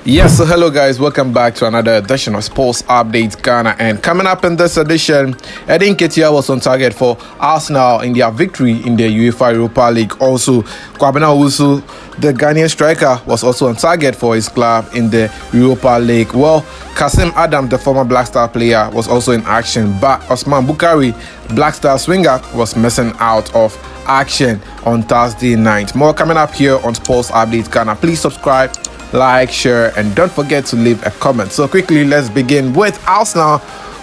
Yes, so hello guys, welcome back to another edition of Sports Update Ghana. And coming up in this edition, Nketiah was on target for Arsenal in their victory in the UEFA Europa League. Also, Kwabena Owusu, the Ghanaian striker, was also on target for his club in the Europa League. Well, Kasim, the former Black Star player, was also in action, but Osman Bukari, Black Star swinger, was missing out of action on Thursday night. More coming up here on Sports Update Ghana. Please subscribe, like, share, and don't forget to leave a comment. So quickly, let's begin with Arsenal,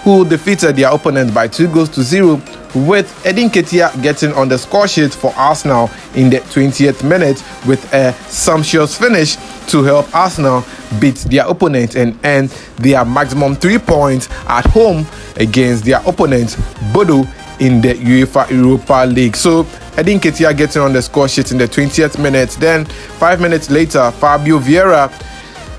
who defeated their opponent by 2-0, with Nketiah getting on the score sheet for Arsenal in the 20th minute with a sumptuous finish to help Arsenal beat their opponent and earn their maximum 3 points at home against their opponent Bodo in the UEFA Europa League. So Nketiah getting on the score sheet in the 20th minute. Then 5 minutes later, Fabio Vieira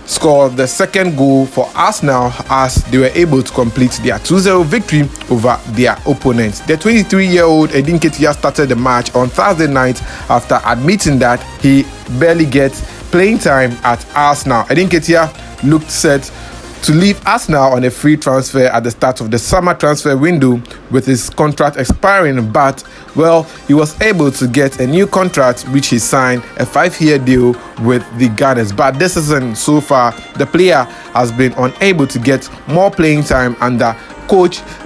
scored the second goal for Arsenal as they were able to complete their 2-0 victory over their opponents. The 23-year-old Nketiah started the match on Thursday night after admitting that he barely gets playing time at Arsenal. Nketiah looked set to leave Arsenal on a free transfer at the start of the summer transfer window with his contract expiring, but, well, he was able to get a new contract which he signed a 5-year deal with the Gunners. But this season so far, the player has been unable to get more playing time under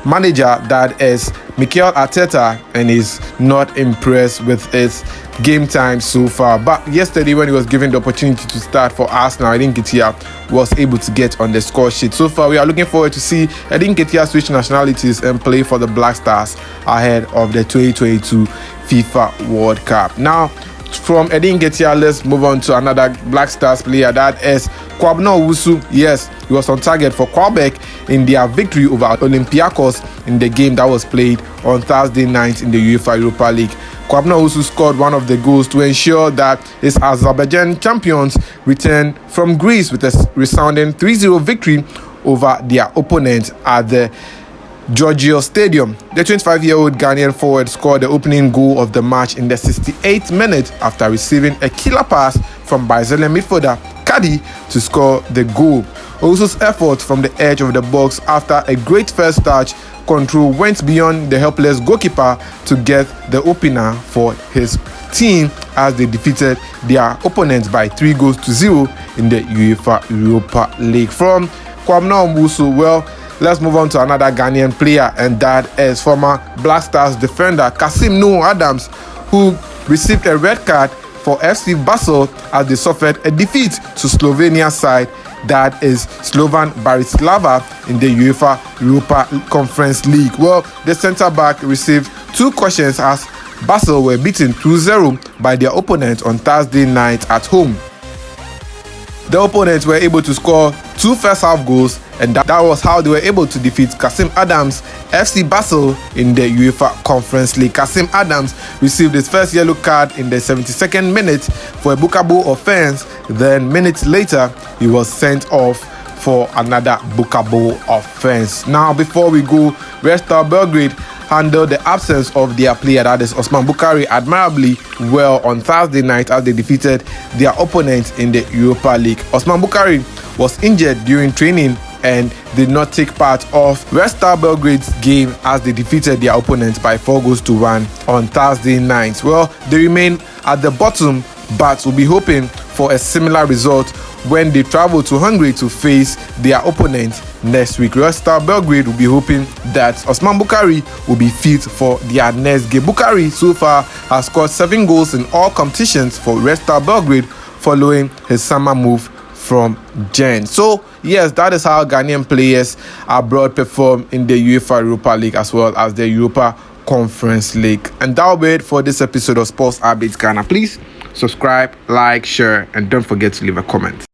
manager that is Mikel Arteta, and is not impressed with his game time so far. But yesterday, when he was given the opportunity to start for Arsenal, Nketiah was able to get on the score sheet. So far, we are looking forward to see Nketiah switch nationalities and play for the Black Stars ahead of the 2022 FIFA World Cup. Now, from Nketiah, let's move on to another Black Stars player, that is Kwabena Owusu. Yes, he was on target for Quebec in their victory over Olympiacos in the game that was played on Thursday night in the UEFA Europa League. Kwabena Owusu scored one of the goals to ensure that his Azerbaijan champions returned from Greece with a resounding 3-0 victory over their opponent at the Georgia Stadium. The 25-year-old Ghanaian forward scored the opening goal of the match in the 68th minute after receiving a killer pass from Brazilian midfielder Kadi to score the goal. Owusu's effort from the edge of the box after a great first touch control went beyond the helpless goalkeeper to get the opener for his team as they defeated their opponents by 3-0 in the UEFA Europa League. From Kwabena Owusu, well, let's move on to another Ghanaian player, and that is former Black Stars defender Kasim, who received a red card for FC Basel as they suffered a defeat to Slovenia side, that is Slovan Bratislava, in the UEFA Europa Conference League. Well, the centre-back received 2 cautions as Basel were beaten 2-0 by their opponent on Thursday night at home. The opponents were able to score 2 first-half goals, and that was how they were able to defeat Kasim Adams, FC Basel, in the UEFA Conference League. Kasim Adams received his first yellow card in the 72nd minute for a bookable offence. Then minutes later, he was sent off for another bookable offence. Now, before we go, Star Belgrade handled the absence of their player, that is Osman Bukari, admirably well on Thursday night as they defeated their opponent in the Europa League. Osman Bukari was injured during training and did not take part of Star Belgrade's game as they defeated their opponent by 4-1 on Thursday night. Well, they remain at the bottom, but will be hoping for a similar result when they travel to Hungary to face their opponent next week. Star Belgrade will be hoping that Osman Bukari will be fit for their next game. Bukari so far has scored 7 goals in all competitions for Star Belgrade following his summer move from Gen. So yes, that is how Ghanaian players abroad perform in the UEFA Europa League as well as the Europa Conference League. And that will be it for this episode of Sports Updates Ghana. Please subscribe, like, share, and don't forget to leave a comment.